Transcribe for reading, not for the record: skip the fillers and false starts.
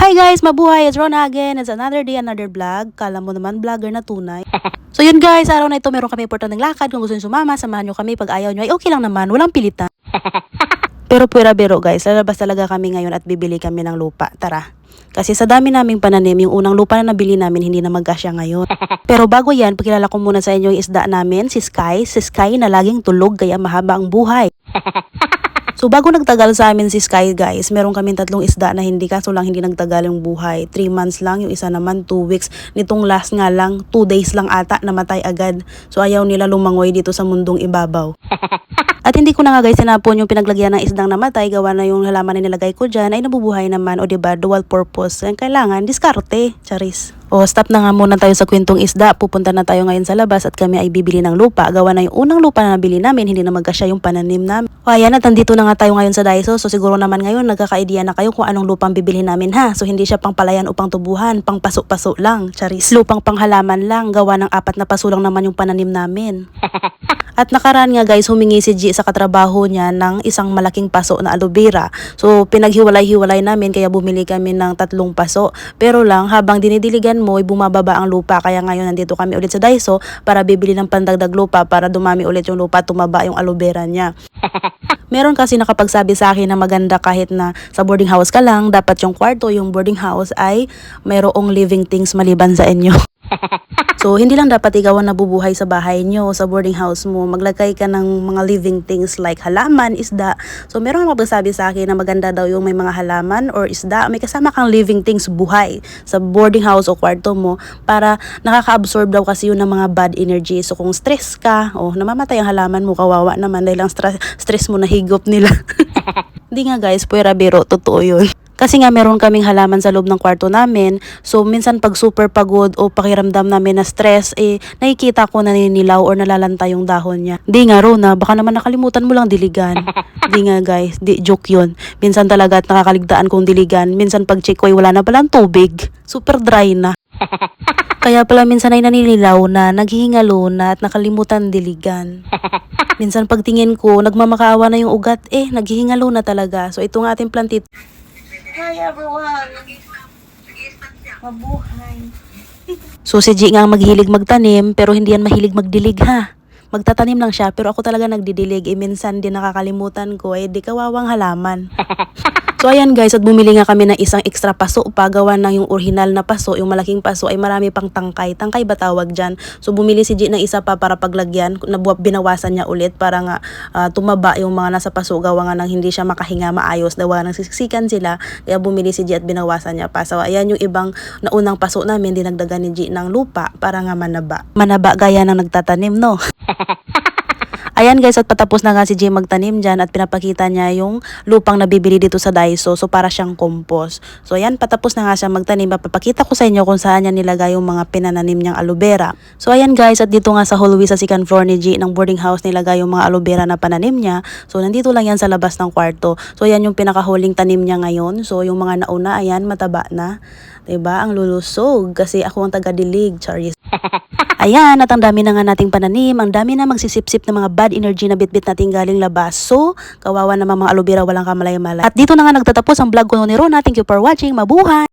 Hi guys, mabuhay! It's Rona again. It's another day, another vlog. Kala mo naman vlogger na tunay. So yun guys, araw na ito meron kami importanteng lakad. Kung gusto nyo sumama, samahan nyo kami. Pag ayaw nyo ay okay lang naman, walang pilitan. Pero pwera biro guys, lalabas talaga kami ngayon at bibili kami ng lupa. Tara! Kasi sa dami naming pananim, yung unang lupa na nabili namin hindi na magkasya ngayon. Pero bago yan, pakilala ko muna sa inyo yung isda namin, si Sky. Si Sky na laging tulog kaya mahaba ang buhay. So bago nagtagal sa amin si Sky guys, meron kaming 3 isda na hindi kaso lang hindi nagtagal yung buhay. 3 months lang, yung isa naman 2 weeks. Nitong last nga lang, 2 days lang ata namatay agad. So ayaw nila lumangoy dito sa mundong ibabaw. At hindi ko na nga guys sinapon yung pinaglagyan ng isdang namatay, gawa na yung halaman na nilagay ko dyan ay nabubuhay naman o diba dual purpose. Ang kailangan, diskarte, charis. O stop na nga muna tayo sa kwentong isda, pupunta na tayo ngayon sa labas at kami ay bibili ng lupa. Gawa na yung unang lupa na nabili namin, hindi na magkasya yung pananim namin. O ayan at nandito na nga tayo ngayon sa Daiso, so siguro naman ngayon nagkaka-idea na kayo kung anong lupang bibili namin ha. So hindi siya pang palayan o pang tubuhan, pang paso-paso lang, charis. Lupang panghalaman lang, gawa ng 4 na paso lang naman yung pananim namin. At nakaraan nga guys, humingi si G sa katrabaho niya ng isang malaking paso na aloe vera. So pinaghiwalay-hiwalay namin kaya bumili kami ng 3 paso. Pero lang habang dinidiligan mo ay bumababa ang lupa. Kaya ngayon nandito kami ulit sa Daiso para bibili ng pandagdag lupa para dumami ulit yung lupa, tumaba yung aloe vera niya. Meron kasi nakapagsabi sa akin na maganda kahit na sa boarding house ka lang, dapat yung kwarto, yung boarding house ay mayroong living things maliban sa inyo. So, hindi lang dapat ikaw ang nabubuhay sa bahay nyo, sa boarding house mo. Maglagay ka ng mga living things like halaman, isda. So, meron magsasabi sa akin na maganda daw yung may mga halaman or isda. May kasama kang living things buhay sa boarding house o kwarto mo para nakaka-absorb daw kasi yun ng mga bad energy. So, kung stress ka, namamatay ang halaman mo, kawawa naman dahil ang stress mo nahigop nila. Hindi nga guys, puwera biro, totoo yun. Kasi nga meron kaming halaman sa loob ng kwarto namin. So minsan pag super pagod o pakiramdam namin na stress, nakikita ko na ninilaw or nalalanta yung dahon niya. Di nga Rona, baka naman nakalimutan mo lang diligan. Di nga guys, di joke yun. Minsan talaga at nakakaligtaan kong diligan. Minsan pag check ko ay wala na palang tubig. Super dry na. Kaya pala minsan ay naninilaw na, naghihingalo na at nakalimutan diligan. Minsan pagtingin ko, nagmamakaawa na yung ugat, naghihingalo na talaga. So ito nga ating plantit. Hi everyone! Mabuhay! So si G nga maghilig magtanim pero hindi yan mahilig magdilig ha. Magtatanim lang siya pero ako talaga nagdidilig. Minsan din nakakalimutan ko di kawawang halaman. So ayan guys, at bumili nga kami ng isang extra paso pa, gawa ng yung original na paso, yung malaking paso ay marami pang tangkay. Tangkay ba tawag dyan? So bumili si G ng isa pa para paglagyan, binawasan niya ulit para nga tumaba yung mga nasa paso, gawa nga ng hindi siya makahinga maayos, gawa ng siksikan sila. Kaya bumili si G at binawasan niya pa. So ayan yung ibang naunang paso namin, dinagdagan ni G ng lupa para nga manaba. Manaba gaya ng nagtatanim, no? Ayan guys, at patapos na nga si Jay magtanim dyan at pinapakita niya yung lupang nabibili dito sa Daiso. So para siyang compost. So ayan, patapos na nga siya magtanim. Papakita ko sa inyo kung saan niya nilagay yung mga pinananim niyang aloe vera. So ayan guys, at dito nga sa hallway sa second floor ni Jay ng boarding house nilagay yung mga aloe vera na pananim niya. So nandito lang yan sa labas ng kwarto. So ayan yung pinakahuling tanim niya ngayon. So yung mga nauna, ayan, mataba na. Diba? Ang lulusog. Kasi ako ang taga-dilig, Charis. Ayan, at ang dami na nga nating pananim, ang dami na magsisip-sip ng mga bad energy na bitbit nating galing labas. So, kawawa naman mga aloe vera, walang kamalay-malay. At dito na nga nagtatapos ang vlog ko ni Rona. Thank you for watching. Mabuhay!